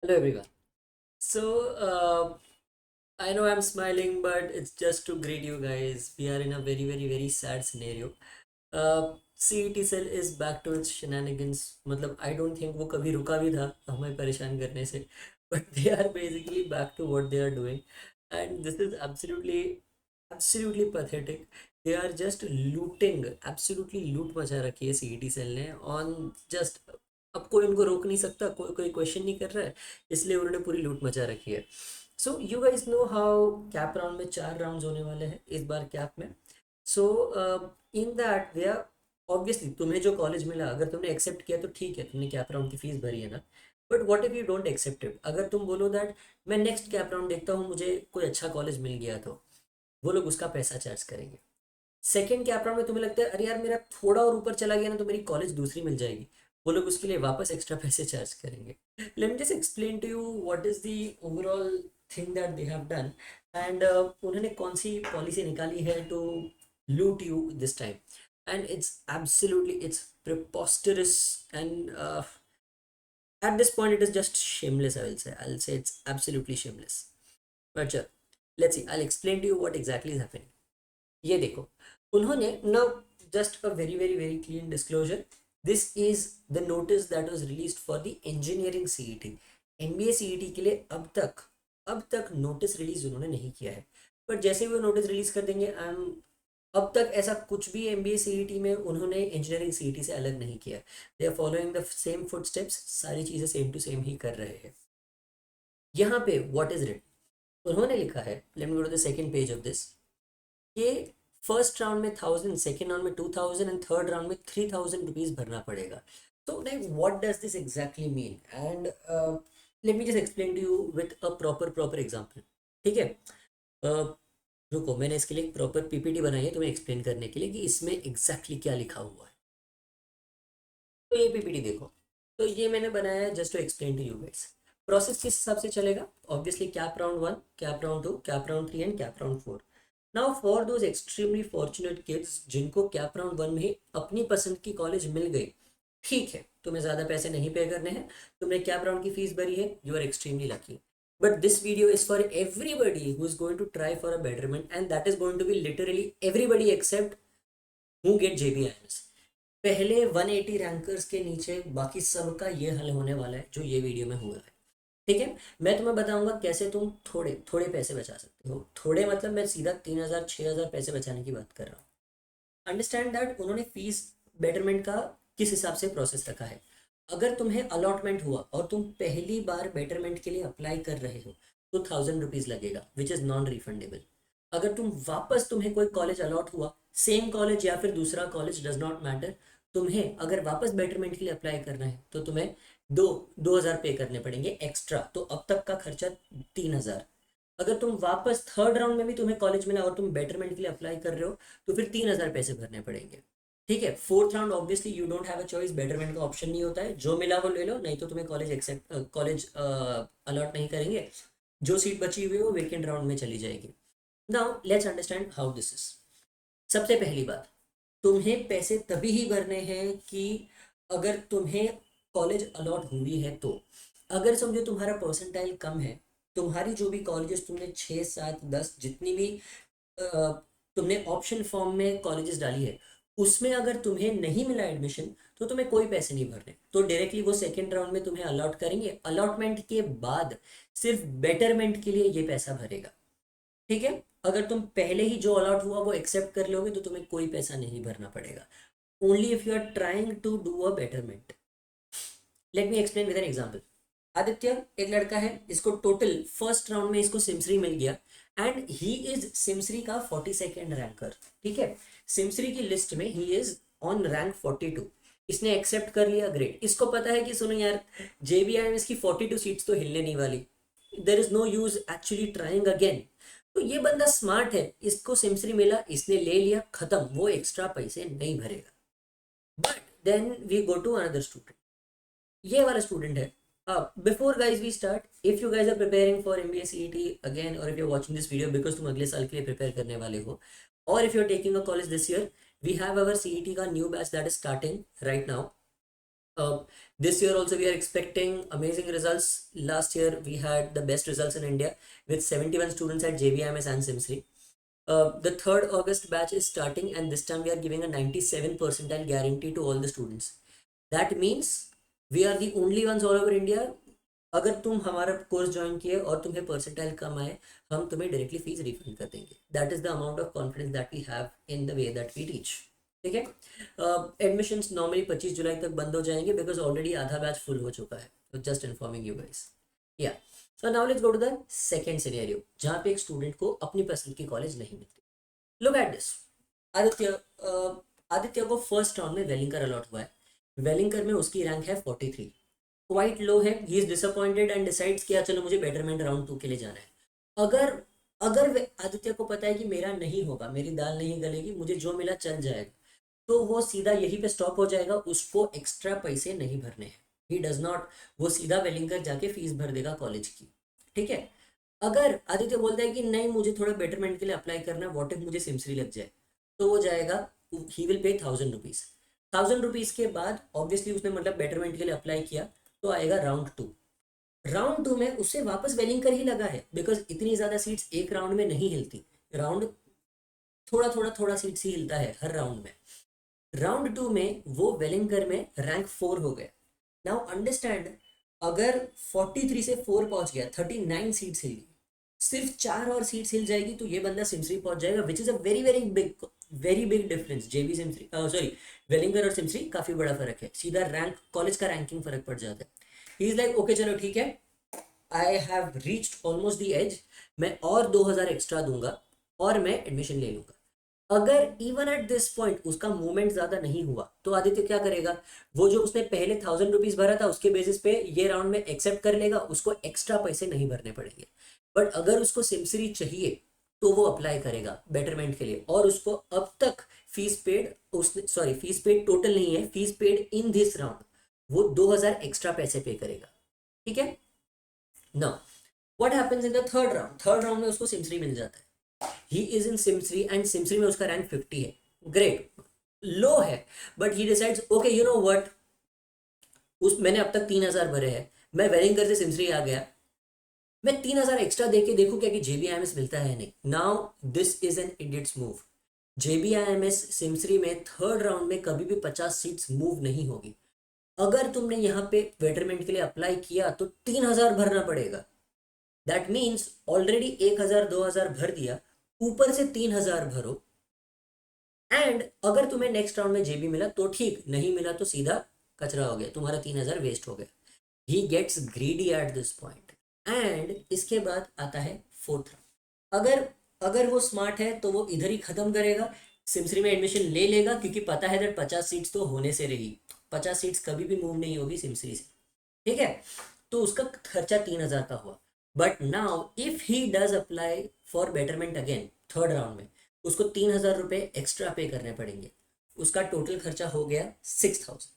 Hello everyone. So I know I'm smiling, but it's just to greet you guys. We are in a very sad scenario. CET cell is back to its shenanigans. मतलब I don't think वो कभी रुका भी था हमें परेशान करने से. But they are basically back to what they are doing, and this is absolutely pathetic. They are just looting, absolutely लूट मचा रखी है सीईटी सेल ने on just. अब कोई उनको रोक नहीं सकता, कोई कोई क्वेश्चन नहीं कर रहा है, इसलिए उन्होंने पूरी लूट मचा रखी है. So you guys know how cap round में 4 राउंड्स होने वाले हैं इस बार कैप में. So in that way are obviously तुम्हें जो कॉलेज मिला, अगर तुमने एक्सेप्ट किया तो ठीक है, तुमने कैप राउंड की फीस भरी है ना. But what if you don't accept it? अगर तुम बोलो दैट मैं नेक्स्ट कैप राउंड देखता हूँ, मुझे कोई अच्छा कॉलेज मिल गया, तो वो लोग उसका पैसा चार्ज करेंगे. सेकंड कैप राउंड में तुम्हें लगता है अरे यार मेरा थोड़ा और ऊपर चला गया ना तो मेरी कॉलेज दूसरी मिल जाएगी, वो लोग उसके लिए वापस एक्स्ट्रा पैसे चार्ज करेंगे. Let me just explain to you what is the overall thing that they have done, and उन्होंने कौन सी पॉलिसी निकाली है to loot you this time. And it's absolutely it's preposterous, and at this point it is just shameless. I'll say it's absolutely shameless. But sure, let's see, I'll explain to you what exactly is happening. ये देखो, उन्होंने ना, just a very clean disclosure, this is the notice that was released for the engineering CET. MBA CET के लिए अब तक notice release उन्होंने नहीं किया है. पर जैसे ही वो नोटिस रिलीज कर देंगे, अब तक ऐसा कुछ भी एमबीए सीईटी में उन्होंने इंजीनियरिंग सीईटी से अलग नहीं किया. They are following the same footsteps, सारी चीज़ें सेम टू सेम ही कर रहे हैं. यहाँ पे व्हाट इज रिट, उन्होंने लिखा है, let me go to the second page of this, कि फर्स्ट राउंड में 1000, सेकेंड राउंड में 2000 एंड थर्ड राउंड में 3000 रुपीज भरना पड़ेगा. तो like what does this exactly mean, and let me just explain to you with a proper example. ठीक है. रुको, मैंने इसके लिए एक प्रॉपर पीपीटी बनाई है तुम्हें एक्सप्लेन करने के लिए कि इसमें एग्जैक्टली क्या लिखा हुआ है. तो ये पीपीटी देखो. तो ये मैंने बनाया है just to explain to you guys. Process किस हिसाब से चलेगा? Obviously CAP round 1, CAP round 2, CAP round 3 and CAP round 4. Now for those extremely fortunate kids जिनको कैप राउंड 1 में ही अपनी पसंद की कॉलेज मिल गई, ठीक है, तुम्हें ज़्यादा पैसे नहीं पे करने हैं, तुमने कैप राउंड की फीस भरी है, you are extremely lucky. But this video is for everybody who is going to try for a betterment, and that is going to be literally everybody except who get JBIMS. पहले 180 rankers के नीचे बाकी सबका ये हल होने वाला है जो ये वीडियो में हुआ है. ठीक है. मैं तुम्हें बताऊंगा कैसे तुम थोड़े थोड़े पैसे बचा सकते हो. थोड़े मतलब मैं सीधा 3000 6000 पैसे बचाने की बात कर रहा हूँ. अंडरस्टैंड दैट उन्होंने फीस बेटरमेंट का किस हिसाब से प्रोसेस रखा है. अगर तुम्हें अलॉटमेंट हुआ और तुम पहली बार बेटरमेंट के लिए अप्लाई कर रहे हो तो 1000 रुपीज लगेगा, विच इज़ नॉन रिफंडेबल. अगर तुम्हें कोई कॉलेज अलॉट हुआ, सेम कॉलेज या फिर दूसरा कॉलेज, डज नॉट मैटर, तुम्हें अगर वापस बेटरमेंट के लिए अप्लाई करना है तो तुम्हें 2000 पे करने पड़ेंगे एक्स्ट्रा. तो अब तक का खर्चा 3000. अगर तुम वापस थर्ड राउंड में भी तुम्हें कॉलेज मिला और तुम बेटरमेंट के लिए अप्लाई कर रहे हो तो फिर 3000 पैसे भरने पड़ेंगे. ठीक है. Fourth round obviously you don't have a choice, betterment का ऑप्शन नहीं होता है, जो मिला वो ले लो, नहीं तो तुम्हें कॉलेज अलॉट नहीं करेंगे. जो सीट बची हुई है वो वेकेंट राउंड में चली जाएगी. Now let's understand how this is. सबसे पहली बात, तुम्हें पैसे तभी ही भरने हैं कि अगर तुम्हें कॉलेज अलॉट हुई है तो. अगर समझो तुम्हारा परसेंटाइल कम है, तुम्हारी जो भी कॉलेजेस तुमने 6 7 10 जितनी भी अ, तुमने ऑप्शन फॉर्म में कॉलेजेस डाली है, उसमें अगर तुम्हें नहीं मिला एडमिशन तो तुम्हें कोई पैसे नहीं भरने, तो डायरेक्टली वो सेकेंड राउंड में तुम्हें अलॉट करेंगे. अलॉटमेंट के बाद सिर्फ बेटरमेंट के लिए ये पैसा भरेगा. ठीक है. अगर तुम पहले ही जो अलॉट हुआ वो एक्सेप्ट कर लोगे तो तुम्हें कोई पैसा नहीं भरना पड़ेगा. Only if you are trying to do a betterment. Let me explain with an example. Aditya एक लड़का है, इसको टोटल फर्स्ट राउंड में इसको सिमसरी मिल गया, एंड ही इज सिमसरी का 42nd रैंकर. ठीक है. सिमसरी की लिस्ट में ही इज ऑन रैंक 42. इसने एक्सेप्ट कर लिया, ग्रेट. इसको पता है कि सुनो यार, जेबीआईएमएस की 42 सीट्स तो हिलने नहीं वाली, there is no use actually trying again. तो ये बंदा स्मार्ट है, इसको सिमसरी मिला, इसने ले लिया, खत्म, वो एक्स्ट्रा पैसे नहीं भरेगा. But then we go to another student. ये वाला स्टूडेंट है. Before guys we start, if you guys are preparing for MBA CET again, और if you are watching this video because तुम अगले साल के लिए प्रिपेयर करने वाले हो, और if you are taking a college this year, we have our CET का new batch that is starting right now. This year also we are expecting amazing results. Last year we had the best results in India with 71 students at JVMS and Simsri. The 3rd August batch is starting, and this time we are giving a 97 percentile guarantee to all the students. That means we are the only ones all over India. अगर तुम हमारा course join किए और तुम्हें percentile कम आए, हम तुम्हें directly fees refund कर देंगे. That is the amount of confidence that we have in the way that we teach. ठीक है. एडमिशंस नॉर्मली 25 जुलाई तक बंद हो जाएंगे बिकॉज ऑलरेडी आधा बैच फुल हो चुका है. तो just informing you guys. Yeah so now let's go to the second scenario जहाँ पे एक स्टूडेंट को अपनी पसंद की कॉलेज नहीं मिलती. Look at this. आदित्य को फर्स्ट राउंड में वेलिंगर अलॉट हुआ है. वेलिंगर में उसकी रैंक है 43, क्वाइट लो है. He is disappointed and decides किया चलो मुझे बेटरमेंट राउंड 2 के लिए जाना है. अगर अगर आदित्य को पता है कि मेरा नहीं होगा, मेरी दाल नहीं गलेगी, मुझे जो मिला चल जाएगा, तो वो सीधा यहीं पे स्टॉप हो जाएगा. उसको एक्स्ट्रा पैसे नहीं भरने हैं. He does not. वो सीधा वेलिंगर जाके फीस भर देगा कॉलेज की. ठीक है. अगर आदित्य बोलता है कि नहीं मुझे थोड़ा बेटरमेंट के लिए अप्लाई करना है, वॉट इफ मुझे सिमसरी लग जाए, तो वो जाएगा. He will pay 1000 rupees. 1000 rupees के बाद ऑब्वियसली उसने मतलब बेटरमेंट के लिए अप्लाई किया, तो आएगा राउंड 2. राउंड 2 में उससे वापस वेलिंगर ही लगा है बिकॉज इतनी ज्यादा सीट्स एक राउंड में नहीं हिलती. राउंड थोड़ा सीट्स ही हिलता है हर राउंड में. राउंड 2 में वो वेलिंगर में रैंक 4 हो गया. नाउ अंडरस्टैंड, अगर 43 से 4 पहुंच गया, 39 सीट्स हिल गई, सिर्फ 4 और सीट्स हिल जाएगी तो ये बंदा सिमसरी पहुंच जाएगा, which is a very big difference. JB SIMSREE sorry Welingkar और सिमसरी काफी बड़ा फर्क है. सीधा रैंक कॉलेज का रैंकिंग फर्क पड़ जाता है. ही इज लाइक ओके चलो ठीक है, I have reached almost the edge, मैं और 2000 एक्स्ट्रा दूंगा और मैं एडमिशन ले लूंगा. अगर इवन एट दिस पॉइंट उसका मूवमेंट ज्यादा नहीं हुआ तो आदित्य क्या करेगा, वो जो उसने पहले 1000 रुपीज भरा था उसके बेसिस पे ये राउंड में एक्सेप्ट कर लेगा, उसको एक्स्ट्रा पैसे नहीं भरने पड़ेंगे. बट अगर उसको सिमसरी चाहिए तो वो अप्लाई करेगा बेटरमेंट के लिए, और उसको अब तक फीस पेड उसने सॉरी फीस पेड टोटल नहीं है, fees paid in this round, वो 2000 एक्स्ट्रा पैसे पे करेगा. ठीक है. Now what happens in the third round. Third round में उसको सिमसरी मिल जाता है. ही इज इन सिमसरी एंड सिमसरी में उसका रैंक 50 है. ग्रेट. लो है but he decides okay you know what, उस मैंने अब तक 3000 भरे हैं, मैं वेलिंगर से सिमसरी आ गया, मैं 3000 एक्स्ट्रा देके देखूं क्या कि जेबीआईएमएस मिलता है नहीं. Now this is an idiots move. JBIMS SIMSREE में थर्ड राउंड में कभी भी 50 सीट्स मूव नहीं होगी. अगर तुमने यहाँ पे बेटरमेंट के लिए अप्लाई किया तो 3000 भरना पड़ेगा. दैट मीन्स ऑलरेडी 1000 2000 भर दिया, ऊपर से 3000 भरो. एंड अगर तुम्हें नेक्स्ट राउंड में जेबी मिला तो ठीक, नहीं मिला तो सीधा कचरा हो गया, तुम्हारा 3000 वेस्ट हो गया. He gets greedy at this point. And इसके बाद आता है फोर्थ राउंड. अगर अगर वो स्मार्ट है तो वो इधर ही खत्म करेगा, सिमसरी में एडमिशन ले लेगा क्योंकि पता है दैट 50 सीट्स तो होने से रही, 50 सीट्स कभी भी मूव नहीं होगी सिमसरी से. ठीक है. तो उसका खर्चा 3000 का हुआ. But now if he does apply for betterment again third round में, उसको 3000 रुपये एक्स्ट्रा पे करने पड़ेंगे. उसका टोटल खर्चा हो गया 6000.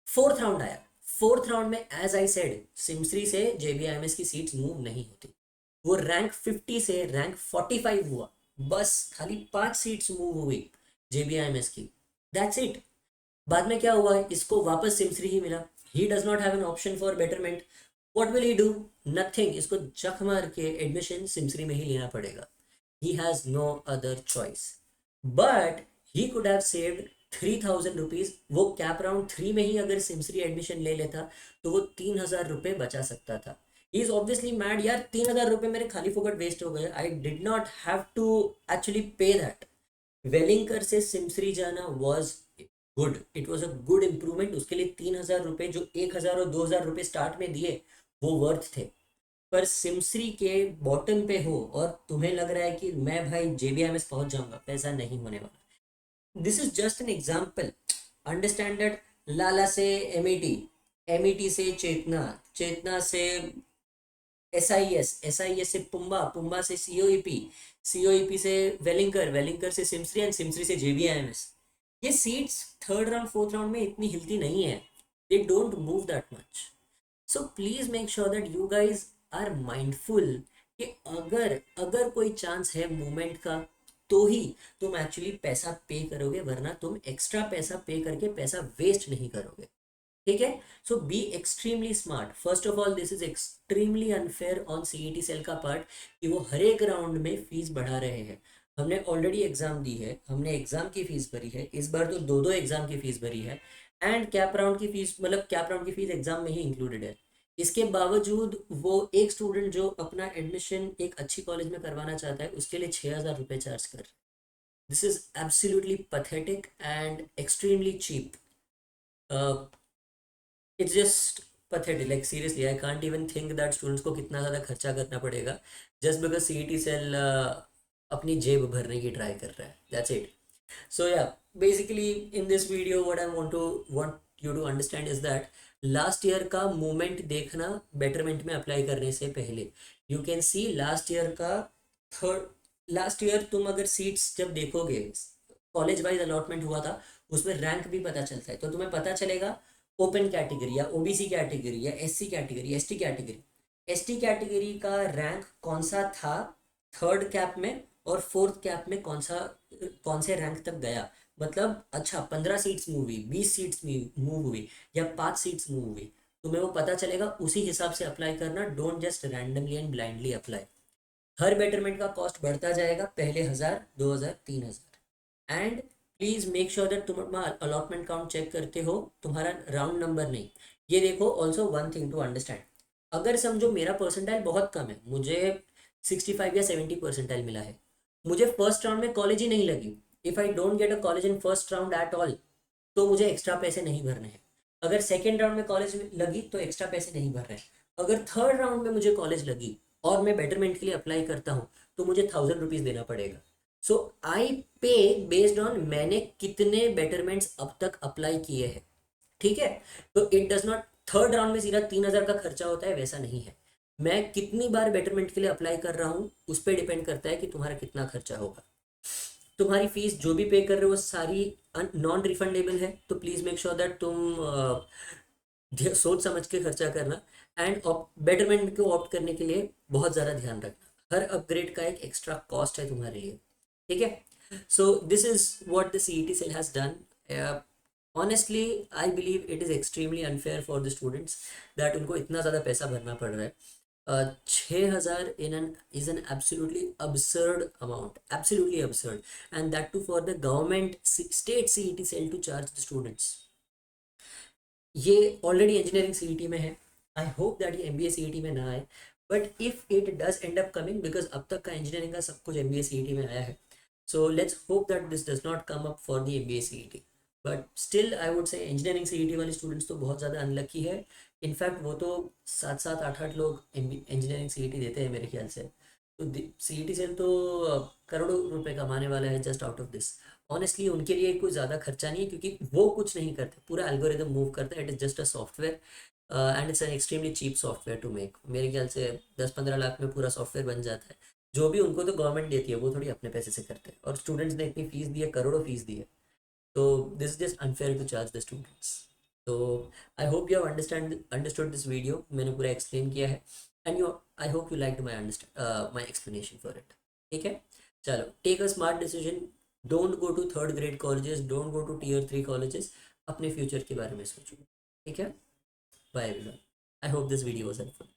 फोर्थ राउंड आया. फोर्थ राउंड में एज आई सेड सिमसरी से जेबीआईएमएस की सीट्स मूव नहीं होती. वो रैंक 50 से रैंक 45 हुआ, बस खाली 5 सीट्स मूव हुई जेबीआईएमएस की. That's it. बाद में क्या हुआ, इसको वापस सिमसरी ही मिला. He does not have an option for betterment. What will he do, nothing. इसको जख मार के एडमिशन सिमसरी में ही लेना पड़ेगा. he has no other choice. But he could have saved 3000 rupees. वो कैप राउंड 3 में ही अगर सिमसरी एडमिशन ले लेता तो वो 3000 रुपये बचा सकता था. ही इज ऑब्वियसली मैड यार, 3000 रुपये मेरे खाली फोकट वेस्ट हो गए. I did not have to actually pay that. Welingkar से सिमसरी जाना was good, it was a good improvement. उसके लिए 3000 रुपये जो 1000 और 2000 रुपये स्टार्ट में दिए वो वर्थ थे. पर सिमसरी के बॉटम पे हो और तुम्हें लग रहा है कि मैं भाई जेबीएमएस पहुंच जाऊंगा, पैसा नहीं होने वाला. This is just an example. Understand that. Lala से एमईटी, एमईटी से चेतना, चेतना से एसआईएस, एसआईएस से पुम्बा, पुम्बा से सीओईपी, सीओईपी से वेलिंगर, वेलिंगर से सिमसरी एंड सिमसरी से जेबीएमएस. ये seats third round fourth round में इतनी हिलती नहीं है. They don't move that much. So please make sure that you guys are mindful कि अगर अगर कोई चांस है मूवमेंट का तो ही तुम एक्चुअली पैसा पे करोगे, वरना तुम एक्स्ट्रा पैसा पे करके पैसा वेस्ट नहीं करोगे. ठीक है। So be extremely smart. First of all this is extremely unfair on CET cell का पार्ट कि वो हर एक राउंड में फीस बढ़ा रहे हैं। हमने ऑलरेडी एग्जाम दी है, हमने एग्जाम की फीस भरी है, इस बार तो दो दो एग्जाम की फीस भरी है, एंड कैप राउंड की फीस, मतलब कैप राउंड की फीस एग्जाम में ही इंक्लूडेड है। इसके बावजूद वो एक स्टूडेंट जो अपना एडमिशन एक अच्छी कॉलेज में करवाना चाहता है उसके लिए 6,000 रुपये चार्ज कर रहे हैं। This is absolutely pathetic and extremely cheap. It's just pathetic, like seriously I can't even think that students को कितना ज़्यादा खर्चा करना पड़ेगा जस्ट बिकॉज सीईटी सेल अपनी जेब भरने की ट्राई कर रहा है, that's it. So yeah, basically in this video what I want you to understand is that last year का मूवमेंट देखना बेटरमेंट में अप्लाई करने से पहले। You can see last year का थर्ड, लास्ट ईयर तुम अगर सीट्स जब देखोगे, कॉलेज वाइज अलॉटमेंट हुआ था, उसमें रैंक भी पता चलता है, तो तुम्हें पता चलेगा ओपन कैटेगरी या ओबीसी कैटेगरी या SC category, ST category, ST category का रैंक कौन सा था थर्ड कैप में, और फोर्थ कैप में कौन से रैंक तक गया। मतलब अच्छा 15 सीट्स मूव हुई, 20 सीट्स मूव हुई, या 5 सीट्स मूव हुई, तुम्हें वो पता चलेगा, उसी हिसाब से अप्लाई करना। Don't just randomly and blindly apply. Her betterment का कॉस्ट बढ़ता जाएगा, पहले 1,000, 2,000, 3,000, and please make sure that तुम अपना अलॉटमेंट काउंट चेक करते हो, तुम्हारा राउंड नंबर नहीं। ये देखो, also one thing to understand, अगर समझो मेरा परसेंटाइल बहुत कम है, मुझे 65 या 70 परसेंटाइल मिला है, मुझे फर्स्ट राउंड में कॉलेज ही नहीं लगी, if I don't get a college in first round at all, तो मुझे एक्स्ट्रा पैसे नहीं भरने हैं। अगर सेकेंड राउंड में कॉलेज लगी तो एक्स्ट्रा पैसे नहीं भर रहे हैं। अगर थर्ड राउंड में मुझे कॉलेज लगी और मैं बेटरमेंट के लिए अप्लाई करता हूँ तो मुझे 1,000 रुपीज़ देना पड़ेगा। सो आई पे बेस्ड ऑन मैंने कितने बेटरमेंट्स अब तक अप्लाई किए हैं, ठीक है। तो it does not third round में सीधा 3,000 का खर्चा होता है, वैसा नहीं है। मैं कितनी बार बेटरमेंट के लिए अप्लाई कर रहा हूँ उस पर डिपेंड करता है कि तुम्हारा कितना खर्चा होगा। तुम्हारी फीस जो भी पे कर रहे हो वो सारी नॉन रिफंडेबल है, तो प्लीज़ मेक श्योर दैट तुम सोच समझ के खर्चा करना, एंड बेटरमेंट को ऑप्ट करने के लिए बहुत ज़्यादा ध्यान रखना। हर अपग्रेड का एक एक्स्ट्रा कॉस्ट है तुम्हारे लिए, ठीक है। So this is what the CET cell has done. Honestly I believe it is extremely unfair for the students that उनको इतना ज़्यादा पैसा भरना पड़ रहा है। 6,000 in an is an absolutely absurd amount, absolutely absurd, and that too for the government state CET cell to charge the students. ये already engineering CET में है, आई होप दैट ये एमबीए सीईटी में ना आए, but if it does and up coming, because अब तक का इंजीनियरिंग का सब कुछ एमबीए सीईटी में आया है, so let's hope that this does not come up for the MBA CET. But still I would say engineering CET वाले स्टूडेंट्स तो बहुत ज़्यादा अनलकी है। इनफैक्ट वो तो 7-7, 8-8 लोग इंजीनियरिंग सीईटी देते हैं मेरे ख्याल से। तो सीईटी से तो करोड़ों रुपए कमाने वाला है just out of this. Honestly उनके लिए कोई ज़्यादा खर्चा नहीं है, क्योंकि वो कुछ नहीं करते, पूरा एल्गोरिदम मूव करता है, it is just a software, and it's an extremely cheap software to make. मेरे ख्याल से 10-15 लाख में पूरा सॉफ्टवेयर बन जाता है। जो भी उनको तो गवर्नमेंट देती है, वो थोड़ी अपने पैसे से करते हैं, और स्टूडेंट्स ने इतनी फीस दी है, करोड़ों फीस दी है, तो this is just unfair to charge the students. तो I hope you have understood this video, मैंने पूरा एक्सप्लेन किया है, and you I hope you like my explanation for it, ठीक है। चलो, take a smart decision, don't go to third grade colleges, don't go to tier 3 colleges, अपने future के बारे में सोचो, ठीक है। Bye everyone, I hope this video was helpful.